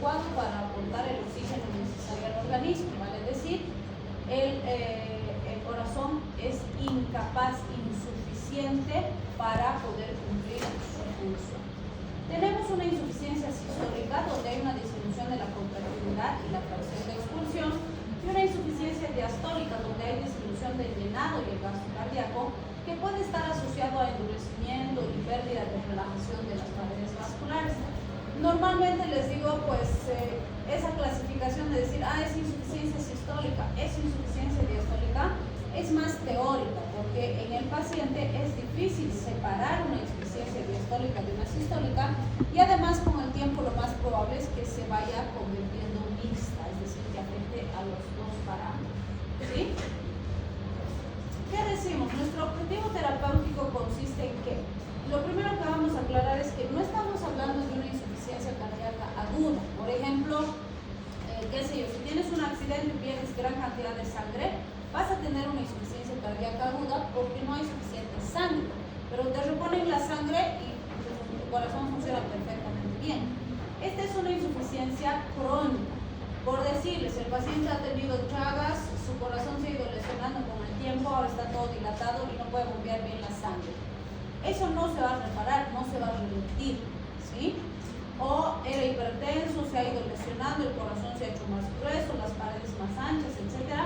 adecuado para aportar el oxígeno necesario al organismo, vale decir, el corazón es incapaz, insuficiente para poder cumplir su función. Tenemos una insuficiencia sistólica donde hay una disminución de la contractilidad y la fracción de expulsión, y una insuficiencia diastólica donde hay disminución del llenado y el gasto cardíaco, que puede estar asociado a endurecimiento y pérdida de relajación de las paredes vasculares. Normalmente les digo, pues, esa clasificación de decir, es insuficiencia sistólica, es insuficiencia diastólica, es más teórica, porque en el paciente es difícil separar una insuficiencia diastólica de una sistólica, y además con el tiempo lo más probable es que se vaya convirtiendo mixta, es decir, que afecte a los dos parámetros, ¿sí? ¿Qué decimos? Nuestro objetivo terapéutico consiste en que lo primero que vamos a aclarar es que no estamos hablando de una insuficiencia cardíaca aguda. Por ejemplo, qué sé yo, si tienes un accidente y pierdes gran cantidad de sangre, vas a tener una insuficiencia cardíaca aguda porque no hay suficiente sangre, pero te reponen la sangre y tu corazón funciona perfectamente bien. Esta es una insuficiencia crónica. Por decirles, el paciente ha tenido llagas, su corazón se ha ido lesionando con el tiempo, ahora está todo dilatado y no puede bombear bien la sangre. Eso no se va a reparar, no se va a revertir, ¿sí? O era hipertenso, se ha ido lesionando, el corazón se ha hecho más grueso, las paredes más anchas, etc.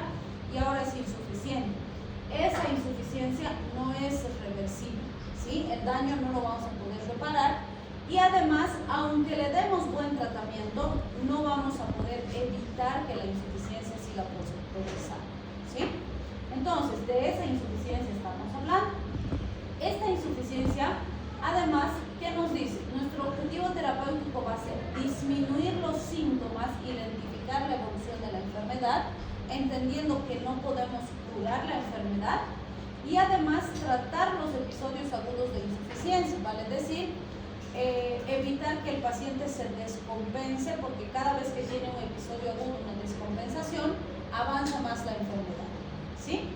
Y ahora es insuficiente. Esa insuficiencia no es reversible, ¿sí? El daño no lo vamos a poder reparar, y además, aunque le demos buen tratamiento, no vamos a poder evitar que la insuficiencia siga progresando, ¿sí? Entonces, de esa insuficiencia estamos hablando. Esta insuficiencia, además, ¿qué nos dice? Nuestro objetivo terapéutico va a ser disminuir los síntomas, identificar la evolución de la enfermedad, entendiendo que no podemos curar la enfermedad, y además tratar los episodios agudos de insuficiencia, vale decir, evitar que el paciente se descompense, porque cada vez que tiene un episodio agudo, una descompensación, avanza más la enfermedad, ¿sí?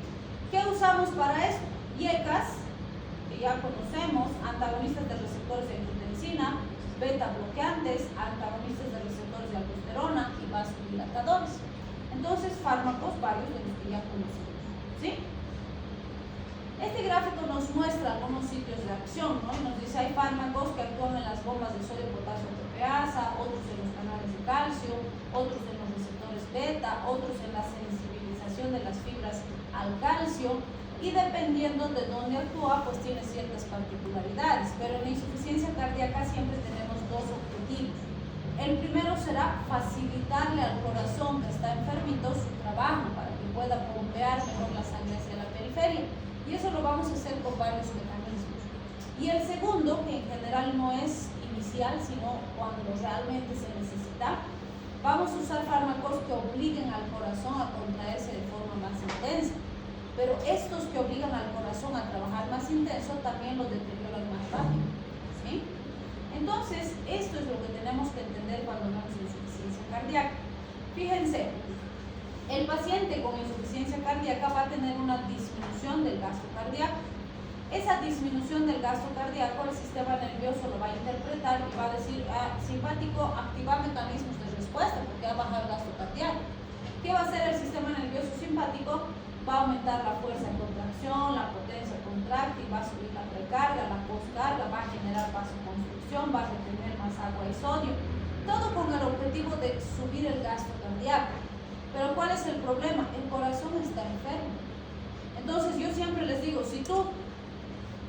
¿Qué usamos para esto? IECAS, que ya conocemos, antagonistas de receptores de angiotensina, beta bloqueantes, antagonistas de receptores de aldosterona y vasodilatadores. Entonces, fármacos varios de los que ya conocemos, ¿sí? Este gráfico nos muestra algunos sitios de acción, ¿no? Y nos dice, hay fármacos que actúan en las bombas de sodio, potasio, proteasa, otros en los canales de calcio, otros en los receptores beta, otros en la sensibilización de las fibras al calcio, y dependiendo de dónde actúa, pues tiene ciertas particularidades. Pero en la insuficiencia cardíaca siempre tenemos dos objetivos. El primero será facilitarle al corazón que está enfermito su trabajo para que pueda bombear mejor la sangre hacia la periferia. Y eso lo vamos a hacer con varios mecanismos. Y el segundo, que en general no es inicial, sino cuando realmente se necesita, vamos a usar fármacos que obliguen al corazón a contraerse de forma más intensa. Pero estos que obligan al corazón a trabajar más intenso también los deterioran más rápido, ¿sí? Entonces, esto es lo que tenemos que entender cuando hablamos de insuficiencia cardíaca. Fíjense, el paciente con insuficiencia cardíaca va a tener una disminución del gasto cardíaco. Esa disminución del gasto cardíaco, el sistema nervioso lo va a interpretar y va a decir, simpático, activar mecanismos de respuesta porque va a bajar el gasto cardíaco. ¿Qué va a hacer el sistema nervioso simpático? Va a aumentar la fuerza de contracción, la potencia contráctil, va a subir la precarga, la postcarga, va a generar vasoconstricción, va a retener más agua y sodio. Todo con el objetivo de subir el gasto cardíaco. Pero ¿cuál es el problema? El corazón está enfermo. Entonces yo siempre les digo, si tú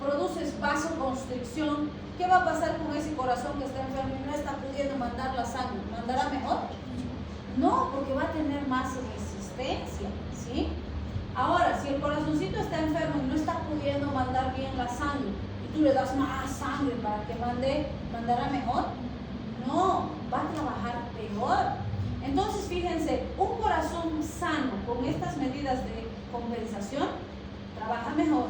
produces vasoconstricción, ¿qué va a pasar con ese corazón que está enfermo y no está pudiendo mandar la sangre? ¿Mandará mejor? No, porque va a tener más resistencia, ¿sí? Ahora, si el corazoncito está enfermo y no está pudiendo mandar bien la sangre, y tú le das más sangre para que ¿mandará mejor? No, va a trabajar peor. Entonces, fíjense, un corazón sano con estas medidas de compensación trabaja mejor,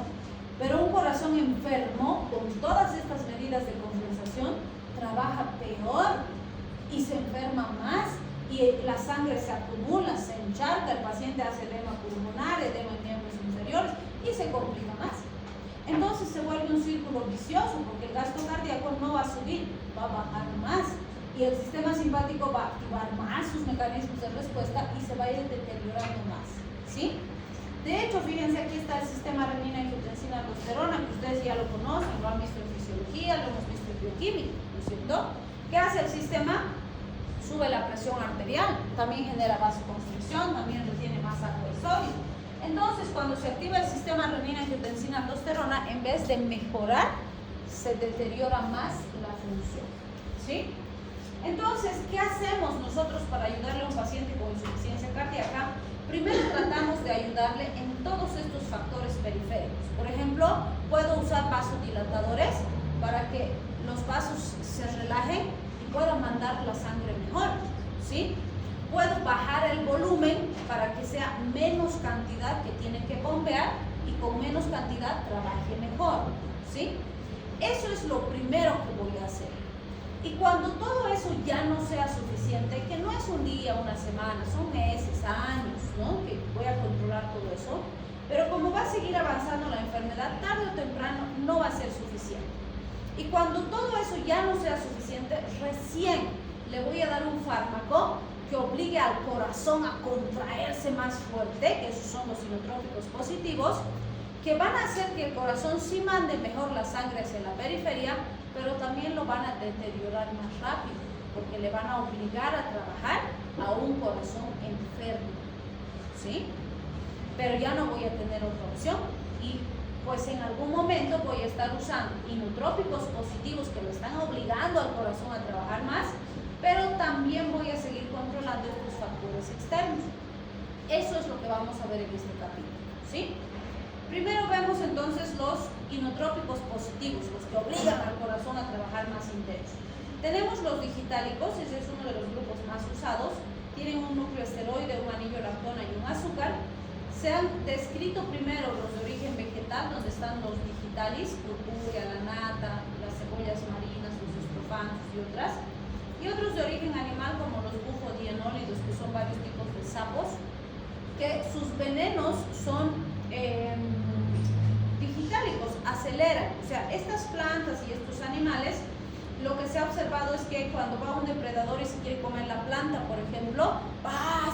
pero un corazón enfermo con todas estas medidas de compensación trabaja peor y se enferma más, y la sangre se acumula, se encharca, el paciente hace edema pulmonar, edema en miembros inferiores y se complica más. Entonces se vuelve un círculo vicioso porque el gasto cardíaco no va a subir, va a bajar más. y el sistema simpático va a activar más sus mecanismos de respuesta y se va a ir deteriorando más, ¿sí? De hecho, fíjense, aquí está el sistema renina-angiotensina-aldosterona, que ustedes ya lo conocen, lo han visto en fisiología, lo hemos visto en bioquímica, ¿no es cierto? ¿Qué hace el sistema? Sube la presión arterial, también genera vasoconstricción, también retiene más agua y sodio. Entonces, cuando se activa el sistema renina-angiotensina-aldosterona, en vez de mejorar, se deteriora más la función, ¿sí? Entonces, ¿qué hacemos nosotros para ayudarle a un paciente con insuficiencia cardíaca? Primero tratamos de ayudarle en todos estos factores periféricos. Por ejemplo, puedo usar vasodilatadores para que los vasos se relajen y puedan mandar la sangre mejor, ¿sí? Puedo bajar el volumen para que sea menos cantidad que tiene que bombear y con menos cantidad trabaje mejor, ¿sí? Eso es lo primero que voy a hacer. Y cuando todo eso ya no sea suficiente, que no es un día, una semana, son meses, años, ¿no? Que voy a controlar todo eso, pero como va a seguir avanzando la enfermedad, tarde o temprano no va a ser suficiente. Y cuando todo eso ya no sea suficiente, recién le voy a dar un fármaco que obligue al corazón a contraerse más fuerte, que esos son los inotrópicos positivos, que van a hacer que el corazón sí mande mejor la sangre hacia la periferia, pero también lo van a deteriorar más rápido, porque le van a obligar a trabajar a un corazón enfermo, ¿sí? Pero ya no voy a tener otra opción y pues en algún momento voy a estar usando inotrópicos positivos que lo están obligando al corazón a trabajar más, pero también voy a seguir controlando estos factores externos. Eso es lo que vamos a ver en este capítulo, ¿sí? Primero vemos entonces los inotrópicos positivos, los que obligan al corazón a trabajar más intenso. Tenemos los digitálicos, ese es uno de los grupos más usados, tienen un núcleo esteroide, un anillo lactona y un azúcar. Se han descrito primero los de origen vegetal, donde están los digitalis, purpúrea, la nata, las cebollas marinas, los estrofantos y otras. Y otros de origen animal, como los bufodienólidos, que son varios tipos de sapos, que sus venenos son digitálicos, aceleran. O sea, estas plantas y estos animales, lo que se ha observado es que cuando va un depredador y se quiere comer la planta, por ejemplo,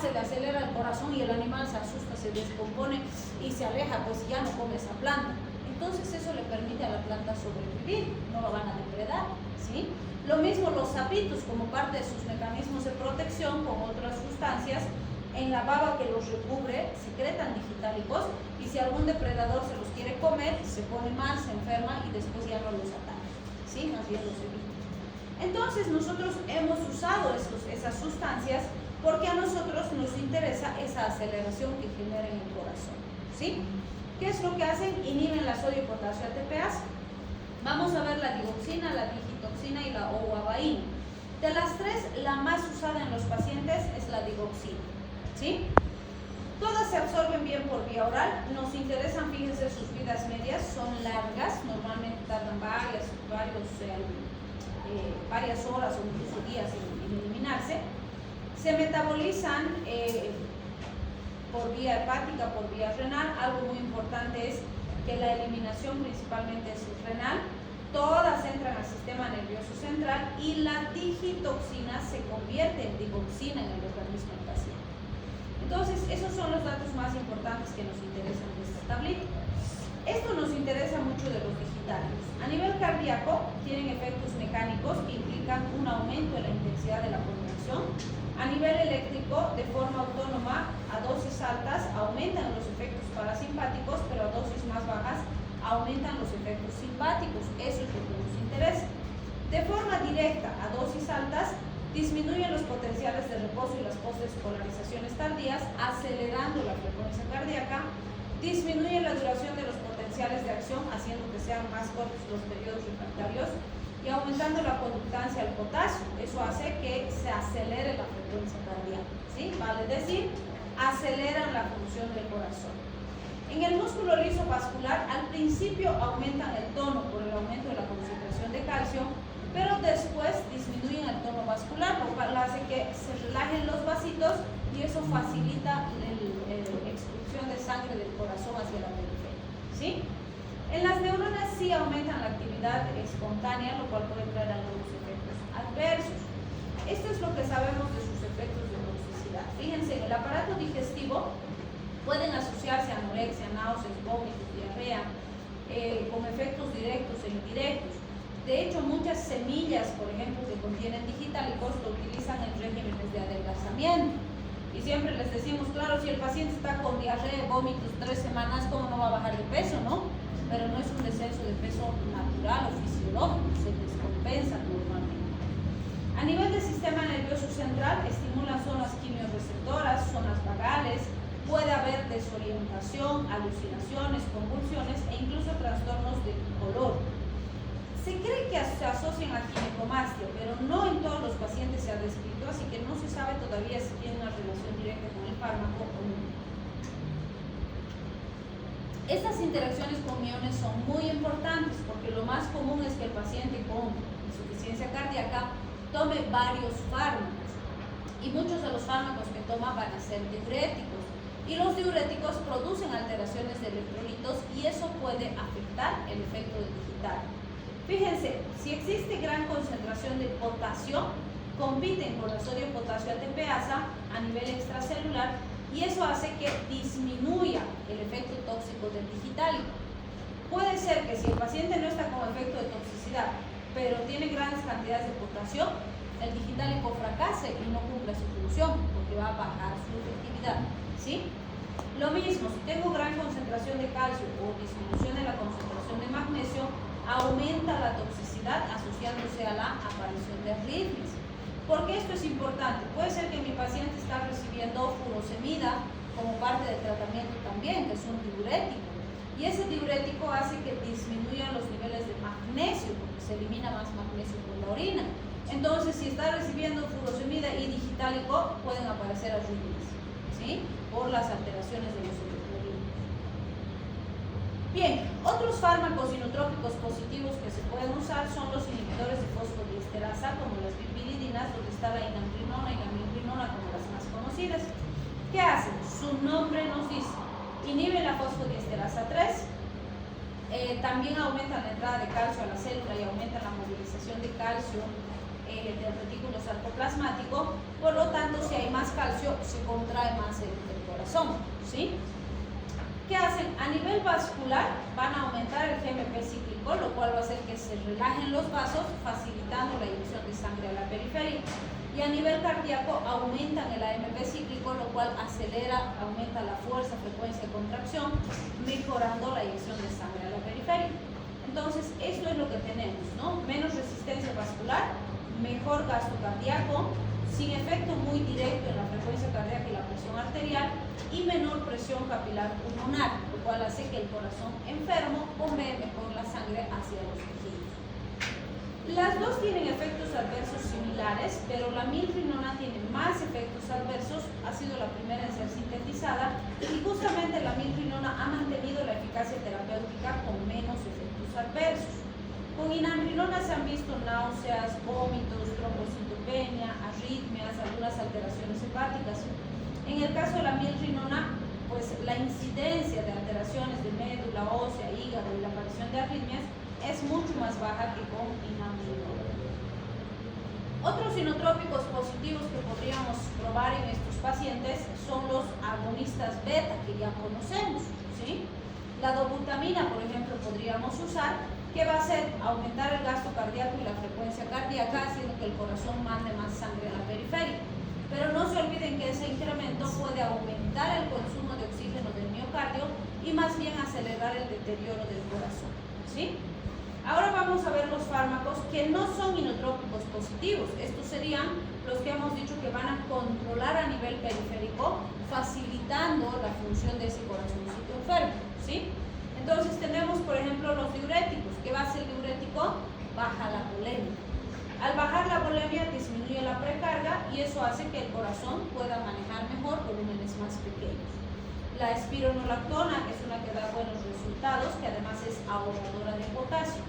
se le acelera el corazón y el animal se asusta, se descompone y se aleja, pues ya no come esa planta. Entonces eso le permite a la planta sobrevivir, no lo van a depredar, ¿sí? Lo mismo los sapitos, como parte de sus mecanismos de protección con otras sustancias, en la baba que los recubre secretan digitálicos y si algún depredador se los quiere comer, se pone mal, se enferma y después ya no los ataca, ¿sí? Más bien los evita. Entonces nosotros hemos usado esas sustancias porque a nosotros nos interesa esa aceleración que genera en el corazón, ¿sí? ¿Qué es lo que hacen? Inhiben la sodio-potasio ATPase. Vamos a ver la digoxina, la digitoxina y la owabaína. De las tres, la más usada en los pacientes es la digoxina, ¿sí? Todas se absorben bien por vía oral. Nos interesan, fíjense, sus vidas medias son largas, normalmente tardan varias horas o incluso días en eliminarse. Se metabolizan por vía hepática, por vía renal. Algo muy importante es que la eliminación principalmente es renal. Todas entran al sistema nervioso central y la digitoxina se convierte en digoxina en el organismo del paciente. Entonces, esos son los datos más importantes que nos interesan de esta tablita. Esto nos interesa mucho de los digitales. A nivel cardíaco, tienen efectos mecánicos que implican un aumento en la intensidad de la contracción. A nivel eléctrico, de forma autónoma, a dosis altas aumentan los efectos parasimpáticos, pero a dosis más bajas aumentan los efectos simpáticos. Eso es lo que nos interesa. De forma directa, a dosis altas, disminuyen los potenciales de reposo y las postdespolarizaciones tardías, acelerando la frecuencia cardíaca, disminuyen la duración de los potenciales de acción, haciendo que sean más cortos los periodos refractarios y aumentando la conductancia al potasio. Eso hace que se acelere la frecuencia cardíaca, ¿sí? Vale decir, aceleran la función del corazón. En el músculo liso vascular, al principio aumentan el tono por el aumento de la concentración de calcio, pero después disminuyen el tono vascular, lo cual hace que se relajen los vasitos y eso facilita la expulsión de sangre del corazón hacia la periferia, ¿sí? En las neuronas sí aumentan la actividad espontánea, lo cual puede traer algunos efectos adversos. aparato digestivo pueden asociarse a anorexia, náuseas, vómitos, diarrea, con efectos directos e indirectos. De hecho, muchas semillas, por ejemplo, que contienen digitalicos, lo utilizan en regímenes de adelgazamiento. Y siempre les decimos, claro, si el paciente está con diarrea, vómitos 3 semanas, ¿cómo no va a bajar de peso, no? Pero no es un descenso de peso natural o fisiológico, se descompensa normalmente. A nivel del sistema nervioso central, estimulan zonas quimiorreceptoras, zonas vagales, puede haber desorientación, alucinaciones, convulsiones e incluso trastornos de color. Se cree que se asocian a ginecomastia, pero no en todos los pacientes se ha descrito, así que no se sabe todavía si tiene una relación directa con el fármaco o no. Estas interacciones con miones son muy importantes porque lo más común es que el paciente con insuficiencia cardíaca tome varios fármacos y muchos de los fármacos que toma van a ser diuréticos y los diuréticos producen alteraciones de electrolitos y eso puede afectar el efecto del digital. Fíjense, si existe gran concentración de potasio, compiten con la sodio-potasio ATPasa a nivel extracelular y eso hace que disminuya el efecto tóxico del digitálico. Puede ser que si el paciente no está con efecto de toxicidad, pero tiene grandes cantidades de potasio, el digitálico fracase y no cumpla su función porque va a bajar su efectividad, ¿sí? Lo mismo, si tengo gran concentración de calcio o disminución de la concentración de magnesio, aumenta la toxicidad asociándose a la aparición de arritmias. ¿Por qué esto es importante? Puede ser que mi paciente está recibiendo furosemida como parte del tratamiento también, que es un diurético. Y ese diurético hace que disminuyan los niveles de magnesio, porque se elimina más magnesio por la orina. Entonces, si está recibiendo furosemida y digitálico, pueden aparecer arritmias, ¿sí? Por las alteraciones de los electrolitos. Bien, otros fármacos inotrópicos positivos que se pueden usar son los inhibidores de fosfodiesterasa, como las pipiridinas, donde está la inamrinona y la milrinona como las más conocidas. ¿Qué hacen? Su nombre nos dice, inhiben la fosfodiesterasa 3, también aumentan la entrada de calcio a la célula y aumentan la movilización de calcio del retículo sarcoplasmático, por lo tanto, si hay más calcio, se contrae más el corazón, ¿sí? ¿Qué hacen? A nivel vascular van a aumentar el GMP cíclico, lo cual va a hacer que se relajen los vasos, facilitando la inyección de sangre a la periferia. Y a nivel cardíaco aumentan el AMP cíclico, lo cual aumenta la fuerza, frecuencia, contracción, mejorando la inyección de sangre a la periferia. Entonces, esto es lo que tenemos, ¿no? Menos resistencia vascular, mejor gasto cardíaco, sin efecto muy directo en la frecuencia cardíaca y la presión arterial y menor presión capilar pulmonar, lo cual hace que el corazón enfermo bombee mejor la sangre hacia los tejidos. Las dos tienen efectos adversos similares, pero la milrinona tiene más efectos adversos, ha sido la primera en ser sintetizada y justamente la milrinona ha mantenido la eficacia terapéutica con menos efectos adversos. Con inamrinona se han visto náuseas, vómitos, trombocitopenia, arritmias, algunas alteraciones hepáticas. En el caso de la milrinona, pues la incidencia de alteraciones de médula ósea, hígado y la aparición de arritmias es mucho más baja que con inamrinona. Otros inotrópicos positivos que podríamos probar en estos pacientes son los agonistas beta, que ya conocemos, ¿sí? La dobutamina, por ejemplo, podríamos usar, que va a hacer aumentar el gasto cardíaco y la frecuencia cardíaca, haciendo que el corazón mande más sangre a la periferia. Pero no se olviden que ese incremento puede aumentar el consumo de oxígeno del miocardio y más bien acelerar el deterioro del corazón, ¿sí? Ahora vamos a ver los fármacos que no son inotrópicos positivos. Estos serían los que hemos dicho que van a controlar a nivel periférico, facilitando la función de ese corazoncito enfermo, ¿sí? Entonces tenemos, por ejemplo, los diuréticos. ¿Qué va a hacer el diurético? Baja la volemia. Al bajar la volemia disminuye la precarga y eso hace que el corazón pueda manejar mejor volúmenes más pequeños. La espironolactona es una que da buenos resultados, que además es ahorradora de potasio.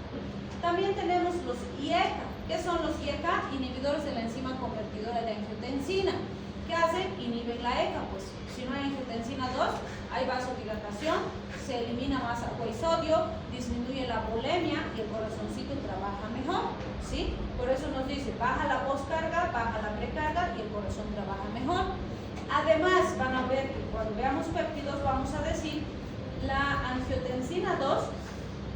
También tenemos los IECA. ¿Qué son los IECA? Inhibidores de la enzima convertidora de angiotensina. ¿Qué hacen? Inhiben la ECA. Pues si no hay angiotensina 2, hay vasodilatación, se elimina más agua y sodio, disminuye la volemia y el corazoncito trabaja mejor, ¿sí? Por eso nos dice, baja la poscarga, baja la precarga y el corazón trabaja mejor. Además, van a ver que cuando veamos péptidos vamos a decir la angiotensina 2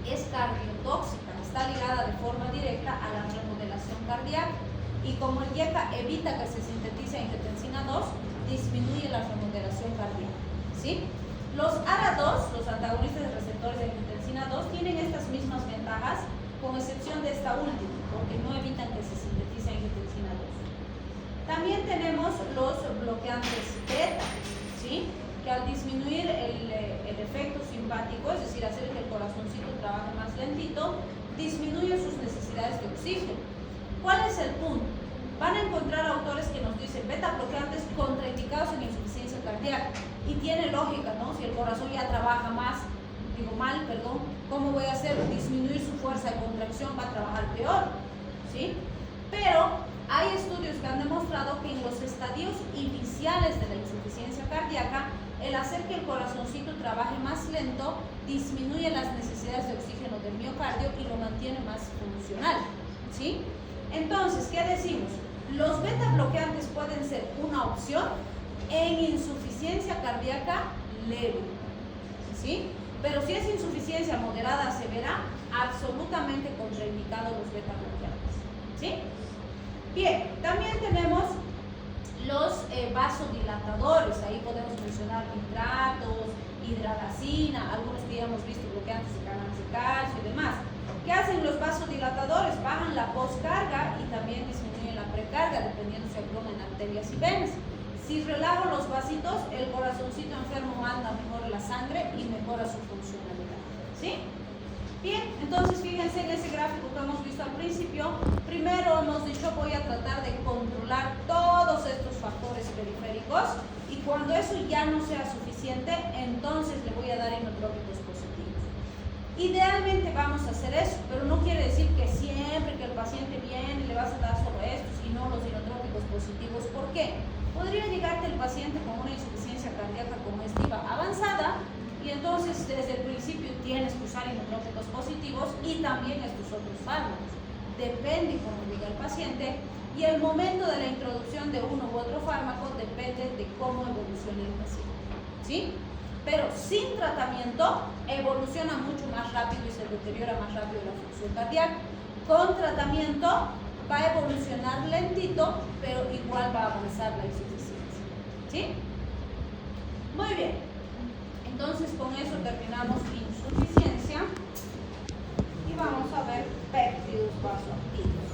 es cardiotóxica, está ligada de forma directa a la remodelación cardíaca. Y como el YECA evita que se sintetice angiotensina 2, disminuye la remodelación cardíaca. ¿Sí? Los ARA2, los antagonistas de receptores de angiotensina 2, tienen estas mismas ventajas, con excepción de esta última, porque no evitan que se sintetice angiotensina 2. También tenemos los bloqueantes beta, ¿sí? Que al disminuir el efecto simpático, es decir, hacer que el corazoncito trabaje más lentito, disminuye sus necesidades de oxígeno. ¿Cuál es el punto? Van a encontrar autores que nos dicen beta bloqueantes contraindicados en insuficiencia cardíaca. Y tiene lógica, ¿no? Si el corazón ya trabaja ¿cómo voy a hacer? Disminuir su fuerza de contracción, va a trabajar peor, ¿sí? Pero hay estudios que han demostrado que en los estadios iniciales de la insuficiencia cardíaca, el hacer que el corazoncito trabaje más lento disminuye las necesidades de oxígeno del miocardio y lo mantiene más funcional, ¿sí? Entonces, ¿qué decimos? Los beta bloqueantes pueden ser una opción en insuficiencia cardíaca leve, ¿sí? Pero si es insuficiencia moderada a severa, absolutamente contraindicados los beta bloqueantes, ¿sí? Bien, también tenemos los vasodilatadores. Ahí podemos mencionar nitratos, hidralazina, algunos que ya hemos visto, bloqueantes de canales de calcio y demás. ¿Qué hacen los vasodilatadores? Bajan la postcarga y también disminuyen la precarga, dependiendo si aglomeran arterias y venas. Si relajo los vasitos, el corazoncito enfermo manda mejor la sangre y mejora su funcionalidad, ¿sí? Bien, entonces fíjense en ese gráfico que hemos visto al principio. Primero hemos dicho, voy a tratar de controlar todos estos factores periféricos, y cuando eso ya no sea suficiente, entonces le voy a dar inotrópicos positivos. Idealmente vamos a hacer eso, pero no quiere decir que siempre que el paciente viene le vas a dar solo estos y no los inotrópicos positivos. ¿Por qué? Podría llegarte el paciente con una insuficiencia cardíaca congestiva avanzada, y entonces desde el principio tienes que usar inotrópicos positivos y también estos otros fármacos. Depende cómo diga el paciente, y el momento de la introducción de uno u otro fármaco depende de cómo evolucione el paciente, ¿sí? Pero sin tratamiento evoluciona mucho más rápido y se deteriora más rápido la función cardíaca. Con tratamiento va a evolucionar lentito, pero igual va a avanzar la insuficiencia, ¿sí? Muy bien, entonces con eso terminamos insuficiencia y vamos a ver péptidos vasoactivos.